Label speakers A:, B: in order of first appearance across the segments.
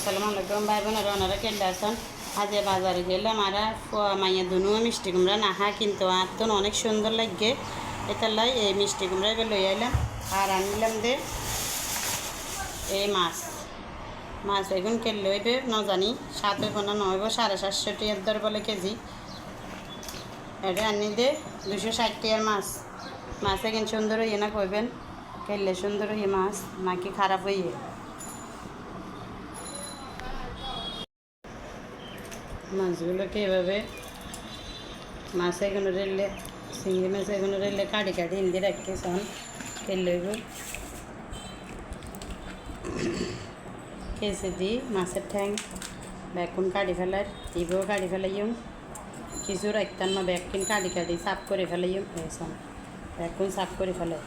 A: আসসালামু আলাইকুম ভাই বোনেরা ওনারা কেল্লা আছেন আজ বাজারে গেলাম আর মাইয়া দুনু মিষ্টি কুমড়া নাহা কিন্তু আর তো অনেক সুন্দর লাগে এটালাই এই মিষ্টি কুমড়া এবার লই আইলাম আর আনলাম দে এই মাছ এখন কেলে হইবে ন জানি 7 হইব না 9 হইব 750 টাকার দর বলে কেজি এটা আনি দে 260 টাকার মাছ এখন সুন্দর হইয়ে না কইবেন কেলে সুন্দর হইয়ে মাছ নাকি খারাপ হইয়ে মাছগুলোকে এভাবে মাছ এগুলো রেলে চিংড়ি মাছ এগুলো রেলে কাটি কাটি হিন্দি রাখতে চান তেল কেসে দিই মাছের ঠ্যাং ব্যাকুন কাটি ফেলার ইবও কাটি ফেলাইম কিছু রাখতাম না ব্যাকুন কাটি কাটি সাফ করে ফেলাইম এসন ব্যাকুন সাফ করে ফেলাই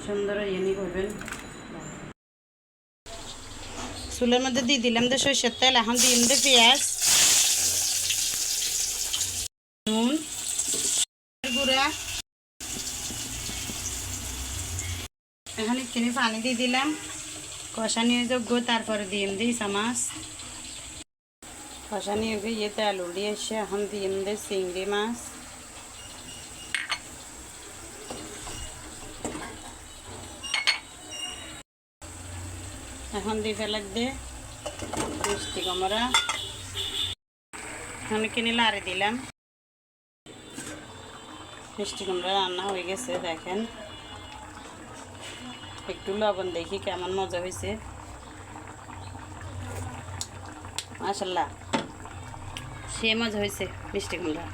A: সুন্দর ইয়ে করবেন চুলের মধ্যে দিয়ে দিলাম দে সরষের তেল এখন দিলাম দে পেঁয়াজ নুন গুঁড়া এখন একটুখানি পানি দিয়ে দিলাম কষানি যোগ্য তারপরে দিলাম দিই চামাচ কষানি ইয়েতে আলু দিয়ে এসে এখন দিলাম দে চিংড়ি মাছ এখন দিয়ে ফেলাক দে মিষ্টি কুমড়া এখন কিনে লাড়ে দিলাম মিষ্টি কুমড়া রান্না হয়ে গেছে দেখেন একটু লবণ দেখি কেমন মজা হয়েছে মাশাআল্লাহ সে মজা হয়েছে মিষ্টি কুমড়া।